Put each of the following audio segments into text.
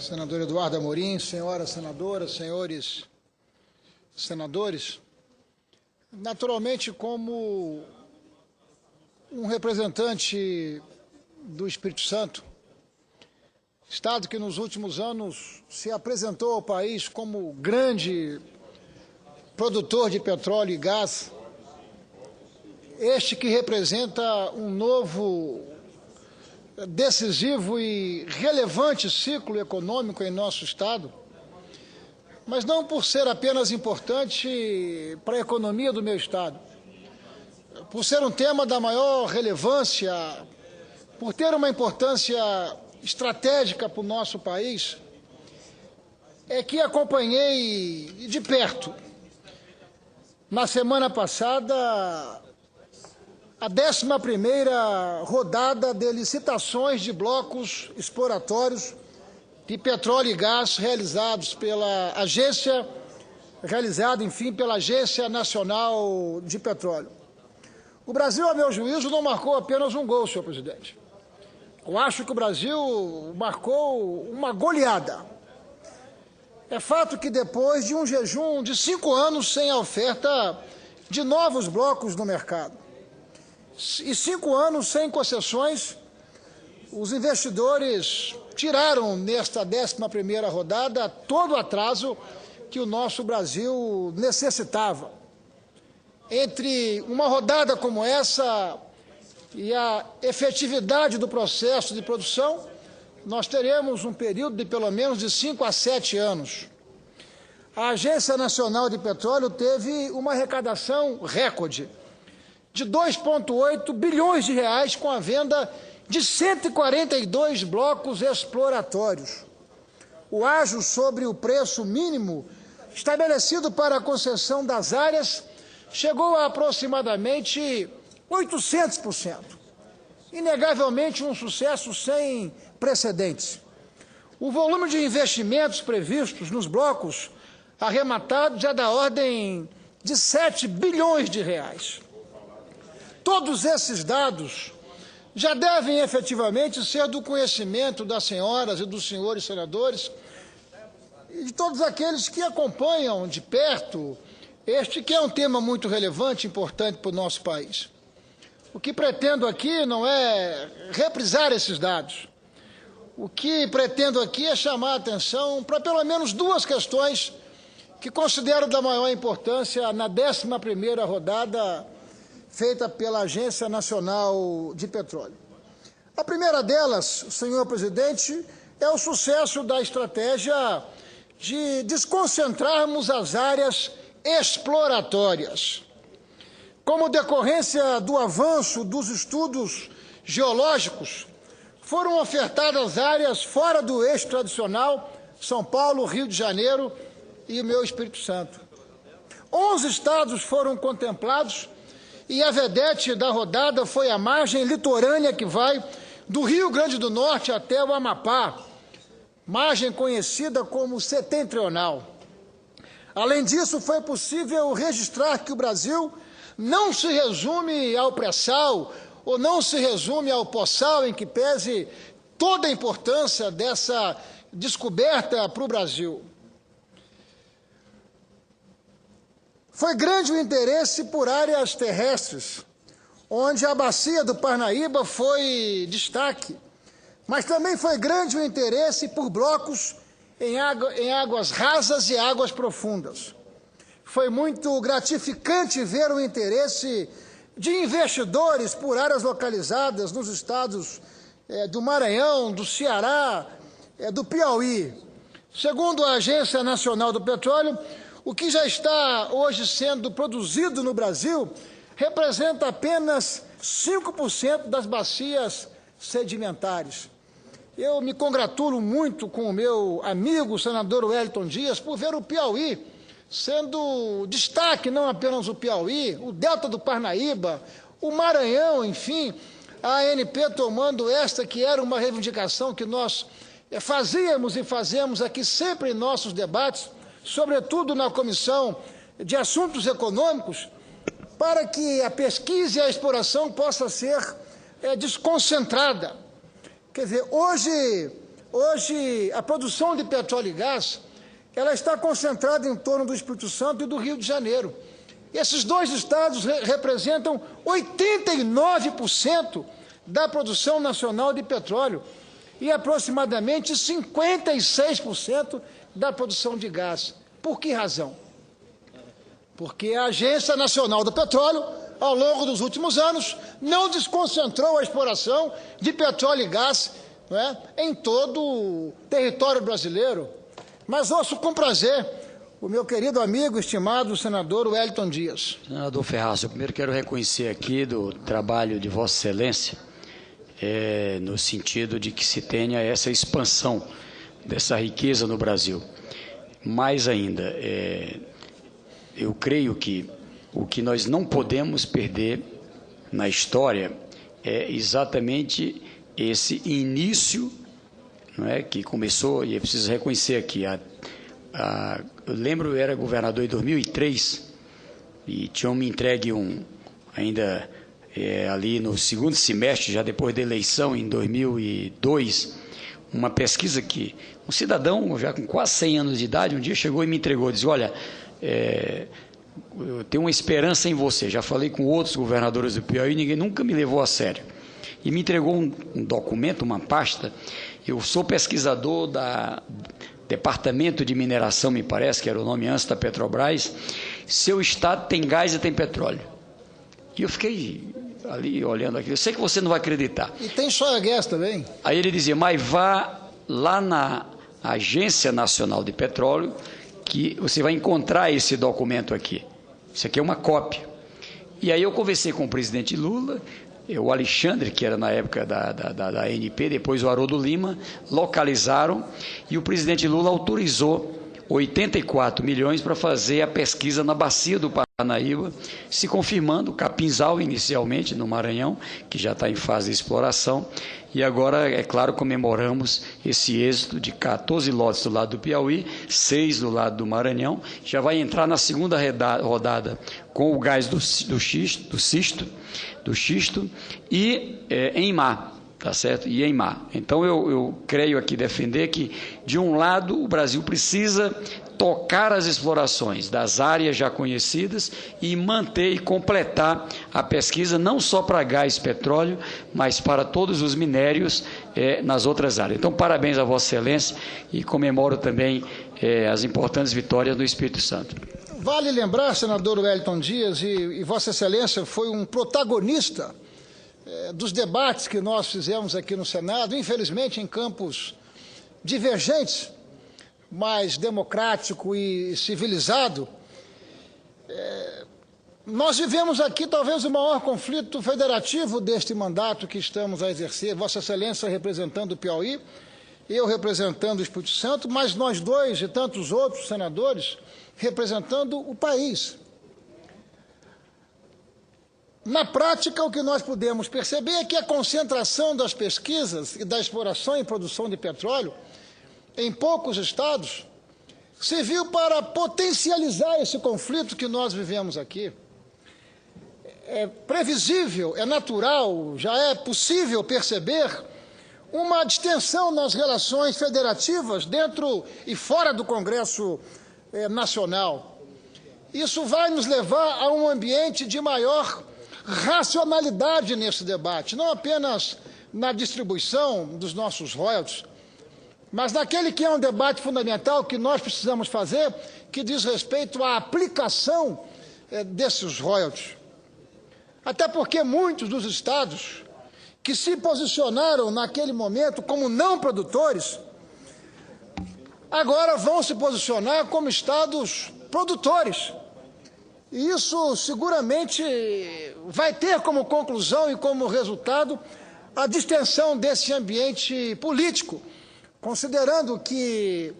Senador Eduardo Amorim, senhoras senadoras, senhores senadores, naturalmente, como um representante do Espírito Santo, Estado que nos últimos anos se apresentou ao país como grande produtor de petróleo e gás, este que representa um novo, decisivo e relevante ciclo econômico em nosso Estado, mas não por ser apenas importante para a economia do meu Estado, por ser um tema da maior relevância, por ter uma importância estratégica para o nosso país, é que acompanhei de perto, na semana passada, a 11ª rodada de licitações de blocos exploratórios de petróleo e gás realizados pela Agência Nacional de Petróleo. O Brasil, a meu juízo, não marcou apenas um gol, senhor presidente. Eu acho que o Brasil marcou uma goleada. É fato que depois de um jejum de 5 anos sem a oferta de novos blocos no mercado, e 5 anos sem concessões, os investidores tiraram nesta 11ª rodada todo o atraso que o nosso Brasil necessitava. Entre uma rodada como essa e a efetividade do processo de produção, nós teremos um período de pelo menos de 5 a 7 anos. A Agência Nacional de Petróleo teve uma arrecadação recorde de 2,8 bilhões de reais com a venda de 142 blocos exploratórios. O ágio sobre o preço mínimo estabelecido para a concessão das áreas chegou a aproximadamente 800%. Inegavelmente um sucesso sem precedentes. O volume de investimentos previstos nos blocos arrematados é da ordem de 7 bilhões de reais. Todos esses dados já devem efetivamente ser do conhecimento das senhoras e dos senhores senadores e de todos aqueles que acompanham de perto este que é um tema muito relevante e importante para o nosso país. O que pretendo aqui não é reprisar esses dados. O que pretendo aqui é chamar a atenção para pelo menos 2 questões que considero da maior importância na 11ª rodada feita pela Agência Nacional de Petróleo. A primeira delas, senhor presidente, é o sucesso da estratégia de desconcentrarmos as áreas exploratórias. Como decorrência do avanço dos estudos geológicos, foram ofertadas áreas fora do eixo tradicional, São Paulo, Rio de Janeiro e o meu Espírito Santo. 11 estados foram contemplados e a vedete da rodada foi a margem litorânea que vai do Rio Grande do Norte até o Amapá, margem conhecida como setentrional. Além disso, foi possível registrar que o Brasil não se resume ao pré-sal ou não se resume ao pós-sal, em que pese toda a importância dessa descoberta para o Brasil. Foi grande o interesse por áreas terrestres, onde a bacia do Parnaíba foi destaque, mas também foi grande o interesse por blocos em águas rasas e águas profundas. Foi muito gratificante ver o interesse de investidores por áreas localizadas nos estados do Maranhão, do Ceará, do Piauí. Segundo a Agência Nacional do Petróleo, o que já está hoje sendo produzido no Brasil representa apenas 5% das bacias sedimentares. Eu me congratulo muito com o meu amigo, o senador Wellington Dias, por ver o Piauí sendo destaque, não apenas o Piauí, o Delta do Parnaíba, o Maranhão, enfim, a ANP tomando esta que era uma reivindicação que nós fazíamos e fazemos aqui sempre em nossos debates, sobretudo na Comissão de Assuntos Econômicos, para que a pesquisa e a exploração possa ser desconcentrada. Quer dizer, hoje Hoje, a produção de petróleo e gás, ela está concentrada em torno do Espírito Santo e do Rio de Janeiro. Esses dois estados representam 89% da produção nacional de petróleo e aproximadamente 56% da produção de gás. Por que razão? Porque a Agência Nacional do Petróleo, ao longo dos últimos anos, não desconcentrou a exploração de petróleo e gás, não é, em todo o território brasileiro. Mas ouço com prazer o meu querido amigo, estimado senador Wellington Dias. Senador Ferraz, eu primeiro quero reconhecer aqui do trabalho de Vossa Excelência, no sentido de que se tenha essa expansão dessa riqueza no Brasil. Mais ainda, eu creio que o que nós não podemos perder na história é exatamente esse início, não é, que começou, e é preciso reconhecer aqui, eu lembro, eu era governador em 2003 e tinham me entregue ainda ali no segundo semestre, já depois da eleição, em 2002, uma pesquisa que um cidadão, já com quase 100 anos de idade, um dia chegou e me entregou, disse, olha, eu tenho uma esperança em você, já falei com outros governadores do Piauí, ninguém nunca me levou a sério. E me entregou um documento, uma pasta. Eu sou pesquisador da Departamento de Mineração, me parece, que era o nome antes da Petrobras. Seu estado tem gás e tem petróleo. E eu fiquei ali olhando aquilo. Eu sei que você não vai acreditar. E tem soya gas também. Aí ele dizia, mas vá lá na Agência Nacional de Petróleo, que você vai encontrar esse documento aqui. Isso aqui é uma cópia. E aí eu conversei com o presidente Lula, o Alexandre, que era na época da ANP, depois o Haroldo Lima, localizaram e o presidente Lula autorizou 84 milhões para fazer a pesquisa na bacia do Paranaíba, se confirmando, Capinzal inicialmente no Maranhão, que já está em fase de exploração, e agora, é claro, comemoramos esse êxito de 14 lotes do lado do Piauí, 6 do lado do Maranhão, já vai entrar na segunda rodada com o gás do xisto e em mar. Tá certo? E em mar. Então, eu creio aqui defender que, de um lado, o Brasil precisa tocar as explorações das áreas já conhecidas e manter e completar a pesquisa, não só para gás e petróleo, mas para todos os minérios nas outras áreas. Então, parabéns a Vossa Excelência e comemoro também as importantes vitórias no Espírito Santo. Vale lembrar, senador Wellington Dias, e Vossa Excelência foi um protagonista dos debates que nós fizemos aqui no Senado, infelizmente em campos divergentes, mas democrático e civilizado. Nós vivemos aqui talvez o maior conflito federativo deste mandato que estamos a exercer, Vossa Excelência representando o Piauí, eu representando o Espírito Santo, mas nós dois e tantos outros senadores representando o país. Na prática, o que nós podemos perceber é que a concentração das pesquisas e da exploração e produção de petróleo em poucos estados serviu para potencializar esse conflito que nós vivemos aqui. É previsível, é natural, já é possível perceber uma distensão nas relações federativas dentro e fora do Congresso Nacional. Isso vai nos levar a um ambiente de maior racionalidade nesse debate, não apenas na distribuição dos nossos royalties, mas naquele que é um debate fundamental que nós precisamos fazer, que diz respeito à aplicação desses royalties. Até porque muitos dos estados que se posicionaram naquele momento como não produtores, agora vão se posicionar como estados produtores. E isso seguramente vai ter como conclusão e como resultado a distensão desse ambiente político, considerando que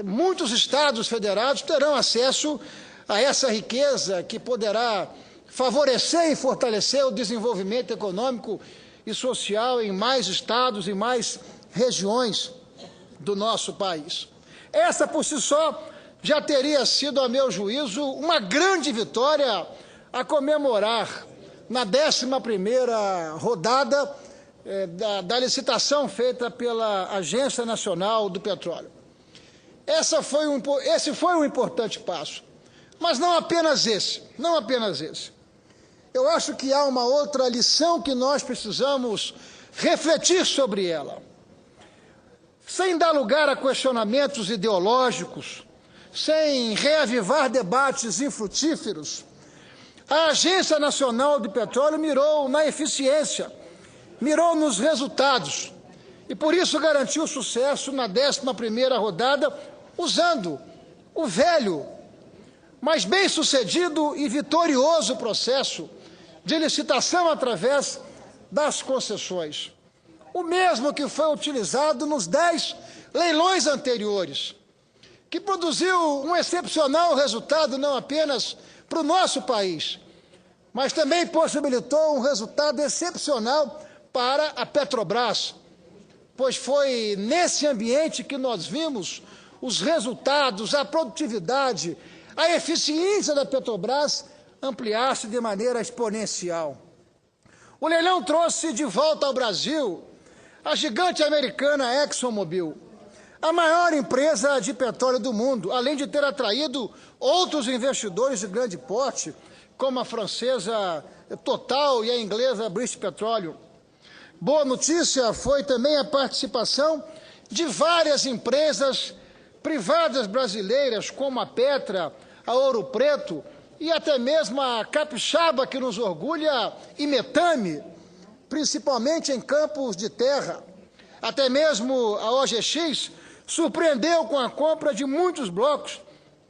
muitos estados federados terão acesso a essa riqueza que poderá favorecer e fortalecer o desenvolvimento econômico e social em mais estados e mais regiões do nosso país. Essa por si só já teria sido, a meu juízo, uma grande vitória a comemorar na 11ª rodada da licitação feita pela Agência Nacional do Petróleo. Esse foi um importante passo, mas não apenas esse, não apenas esse. Eu acho que há uma outra lição que nós precisamos refletir sobre ela. Sem dar lugar a questionamentos ideológicos, sem reavivar debates infrutíferos, a Agência Nacional do Petróleo mirou na eficiência, mirou nos resultados e, por isso, garantiu sucesso na 11ª rodada, usando o velho, mas bem-sucedido e vitorioso processo de licitação através das concessões. O mesmo que foi utilizado nos 10 leilões anteriores, que produziu um excepcional resultado não apenas para o nosso país, mas também possibilitou um resultado excepcional para a Petrobras, pois foi nesse ambiente que nós vimos os resultados, a produtividade, a eficiência da Petrobras ampliar-se de maneira exponencial. O leilão trouxe de volta ao Brasil a gigante americana ExxonMobil, a maior empresa de petróleo do mundo, além de ter atraído outros investidores de grande porte, como a francesa Total e a inglesa British Petroleum. Boa notícia foi também a participação de várias empresas privadas brasileiras, como a Petra, a Ouro Preto e até mesmo a Capixaba, que nos orgulha, e Metame, principalmente em campos de terra. Até mesmo a OGX surpreendeu com a compra de muitos blocos,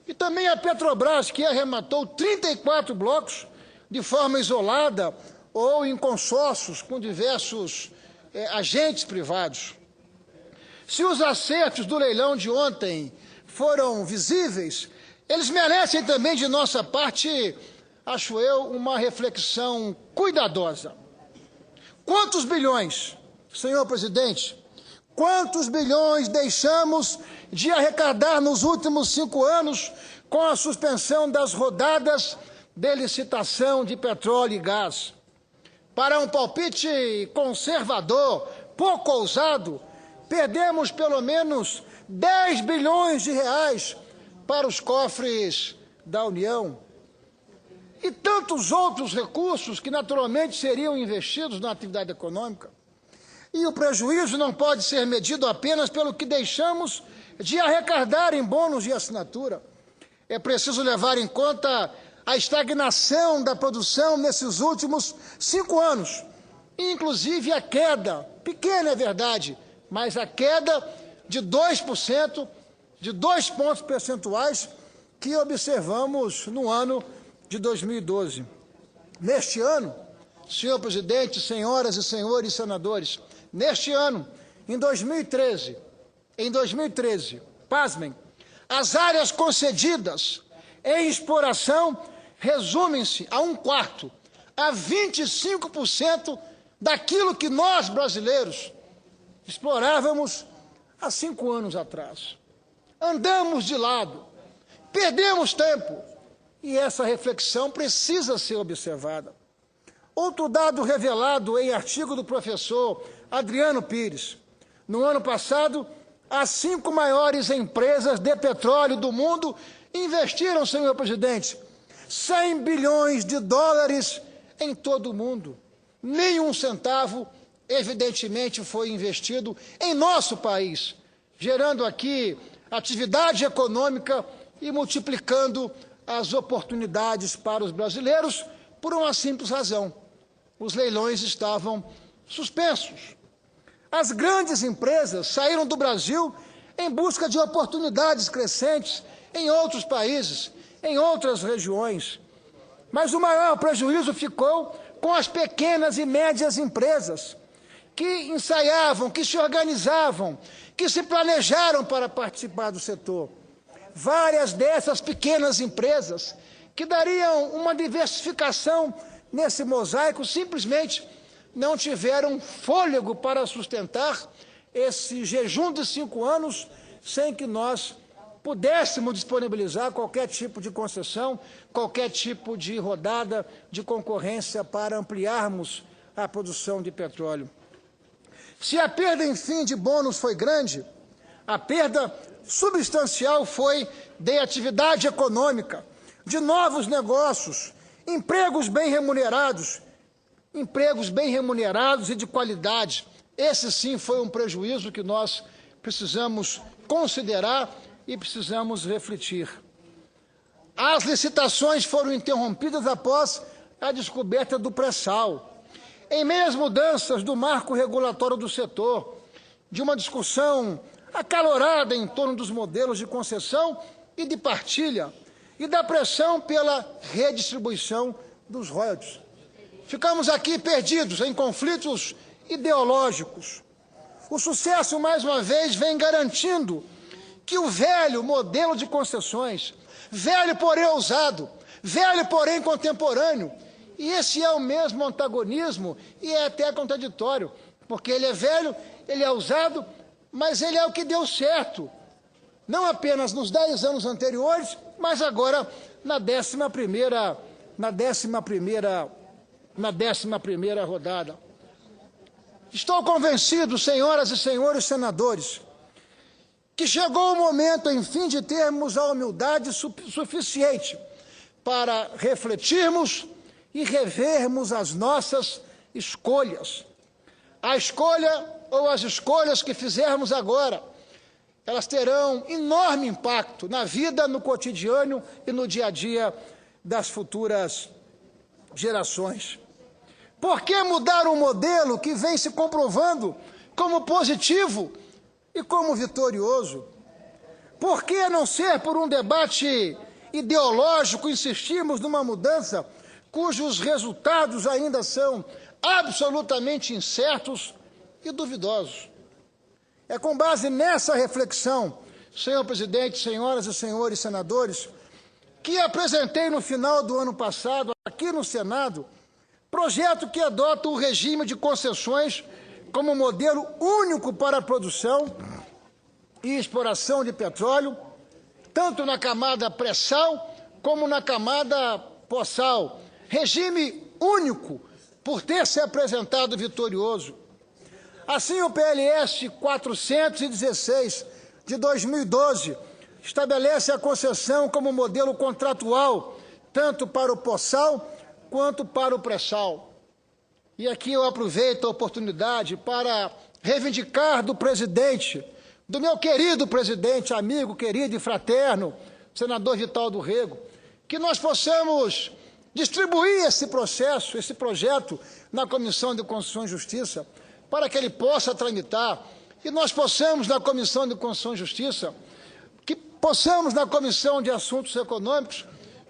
e também a Petrobras, que arrematou 34 blocos de forma isolada ou em consórcios com diversos agentes privados. Se os acertos do leilão de ontem foram visíveis, eles merecem também de nossa parte, acho eu, uma reflexão cuidadosa. Quantos bilhões, senhor presidente, quantos bilhões deixamos de arrecadar nos últimos 5 anos com a suspensão das rodadas de licitação de petróleo e gás? Para um palpite conservador, pouco ousado, perdemos pelo menos 10 bilhões de reais para os cofres da União. E tantos outros recursos que naturalmente seriam investidos na atividade econômica. E o prejuízo não pode ser medido apenas pelo que deixamos de arrecadar em bônus de assinatura. É preciso levar em conta a estagnação da produção nesses últimos 5 anos, inclusive a queda, pequena é verdade, mas a queda de 2%, de 2 pontos percentuais que observamos no ano de 2012. Neste ano, senhor presidente, senhoras e senhores senadores, neste ano, em 2013, pasmem, as áreas concedidas em exploração resumem-se a 1/4, a 25% daquilo que nós, brasileiros, explorávamos há 5 anos atrás. Andamos de lado, perdemos tempo, e essa reflexão precisa ser observada. Outro dado revelado em artigo do professor Adriano Pires. No ano passado, as 5 maiores empresas de petróleo do mundo investiram, senhor presidente, 100 bilhões de dólares em todo o mundo. Nenhum centavo, evidentemente, foi investido em nosso país, gerando aqui atividade econômica e multiplicando as oportunidades para os brasileiros por uma simples razão: os leilões estavam suspensos. As grandes empresas saíram do Brasil em busca de oportunidades crescentes em outros países, em outras regiões. Mas o maior prejuízo ficou com as pequenas e médias empresas, que ensaiavam, que se organizavam, que se planejaram para participar do setor. Várias dessas pequenas empresas, que dariam uma diversificação nesse mosaico, simplesmente não tiveram fôlego para sustentar esse jejum de 5 anos sem que nós pudéssemos disponibilizar qualquer tipo de concessão, qualquer tipo de rodada de concorrência para ampliarmos a produção de petróleo. Se a perda, enfim, de bônus foi grande, a perda substancial foi de atividade econômica, de novos negócios, empregos bem remunerados e de qualidade. Esse sim foi um prejuízo que nós precisamos considerar e precisamos refletir. As licitações foram interrompidas após a descoberta do pré-sal. Em meio às mudanças do marco regulatório do setor, de uma discussão acalorada em torno dos modelos de concessão e de partilha, e da pressão pela redistribuição dos royalties. Ficamos aqui perdidos em conflitos ideológicos. O sucesso, mais uma vez, vem garantindo que o velho modelo de concessões, velho porém ousado, velho porém contemporâneo, e esse é o mesmo antagonismo e é até contraditório, porque ele é velho, ele é ousado, mas ele é o que deu certo, não apenas nos 10 anos anteriores, mas agora na 11ª rodada. Estou convencido, senhoras e senhores senadores, que chegou o momento, enfim, de termos a humildade suficiente para refletirmos e revermos as nossas escolhas. A escolha ou as escolhas que fizermos agora, elas terão enorme impacto na vida, no cotidiano e no dia a dia das futuras gerações. Por que mudar um modelo que vem se comprovando como positivo e como vitorioso? Por que, a não ser por um debate ideológico, insistimos numa mudança cujos resultados ainda são absolutamente incertos e duvidosos? É com base nessa reflexão, senhor presidente, senhoras e senhores senadores, que apresentei no final do ano passado, aqui no Senado, projeto que adota o regime de concessões como modelo único para a produção e exploração de petróleo, tanto na camada pré-sal como na camada pós-sal. Regime único por ter se apresentado vitorioso. Assim, o PLS 416 de 2012 estabelece a concessão como modelo contratual, tanto para o pós-sal quanto para o pré-sal. E aqui eu aproveito a oportunidade para reivindicar do presidente, do meu querido presidente, amigo, querido e fraterno, senador Vital do Rego, que nós possamos distribuir esse processo, esse projeto na Comissão de Constituição e Justiça, para que ele possa tramitar, e nós possamos, na Comissão de Constituição e Justiça, que possamos, na Comissão de Assuntos Econômicos,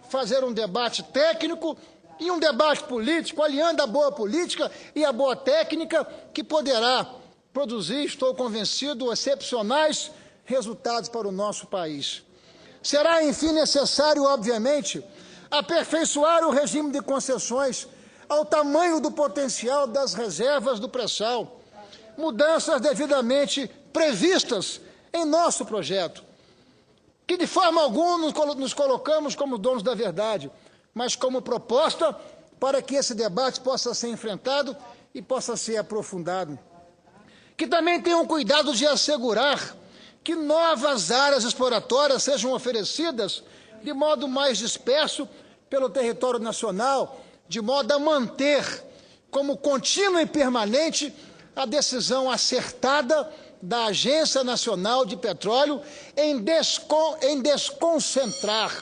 fazer um debate técnico e um debate político, aliando a boa política e a boa técnica, que poderá produzir, estou convencido, excepcionais resultados para o nosso país. Será, enfim, necessário, obviamente, aperfeiçoar o regime de concessões ao tamanho do potencial das reservas do pré-sal, mudanças devidamente previstas em nosso projeto, que de forma alguma nos colocamos como donos da verdade, mas como proposta para que esse debate possa ser enfrentado e possa ser aprofundado. Que também tenham cuidado de assegurar que novas áreas exploratórias sejam oferecidas de modo mais disperso pelo território nacional, de modo a manter como contínua e permanente a decisão acertada da Agência Nacional de Petróleo em desconcentrar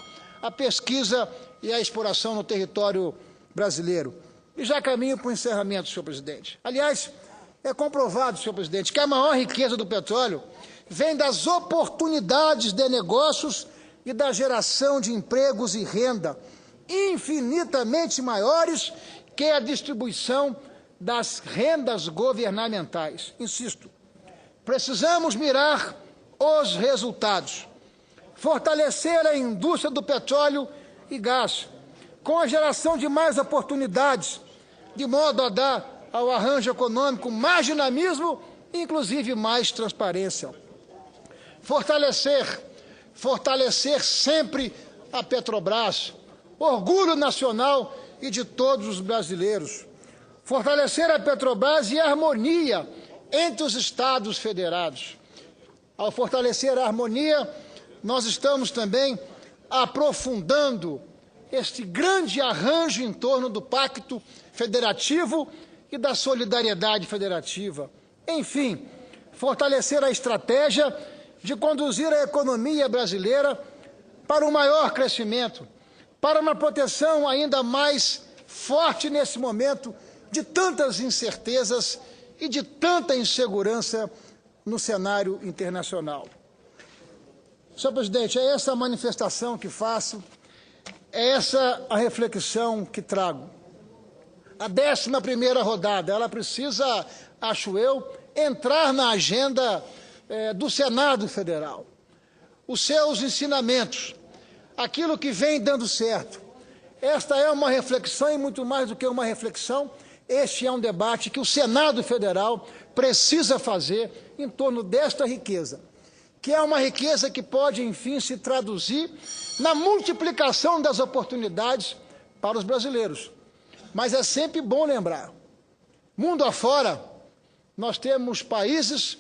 a pesquisa e a exploração no território brasileiro. E já caminho para o encerramento, senhor presidente. Aliás, é comprovado, senhor presidente, que a maior riqueza do petróleo vem das oportunidades de negócios e da geração de empregos e renda, infinitamente maiores que a distribuição das rendas governamentais. Insisto, precisamos mirar os resultados, fortalecer a indústria do petróleo e gás, com a geração de mais oportunidades, de modo a dar ao arranjo econômico mais dinamismo e, inclusive, mais transparência. Fortalecer sempre a Petrobras, orgulho nacional e de todos os brasileiros. Fortalecer a Petrobras e a harmonia entre os Estados federados. Ao fortalecer a harmonia, nós estamos também aprofundando este grande arranjo em torno do Pacto Federativo e da solidariedade federativa. Enfim, fortalecer a estratégia de conduzir a economia brasileira para um maior crescimento, para uma proteção ainda mais forte nesse momento de tantas incertezas e de tanta insegurança no cenário internacional. Senhor presidente, é essa a manifestação que faço, é essa a reflexão que trago. A 11ª rodada, ela precisa, acho eu, entrar na agenda do Senado Federal. Os seus ensinamentos, aquilo que vem dando certo. Esta é uma reflexão e muito mais do que uma reflexão, este é um debate que o Senado Federal precisa fazer em torno desta riqueza, que é uma riqueza que pode, enfim, se traduzir na multiplicação das oportunidades para os brasileiros. Mas é sempre bom lembrar, mundo afora, nós temos países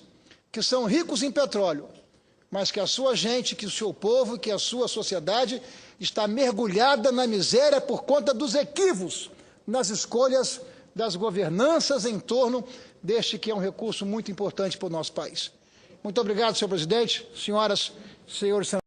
que são ricos em petróleo, mas que a sua gente, que o seu povo, que a sua sociedade está mergulhada na miséria por conta dos equívocos nas escolhas das governanças em torno deste que é um recurso muito importante para o nosso país. Muito obrigado, senhor presidente, senhoras, senhores senadores.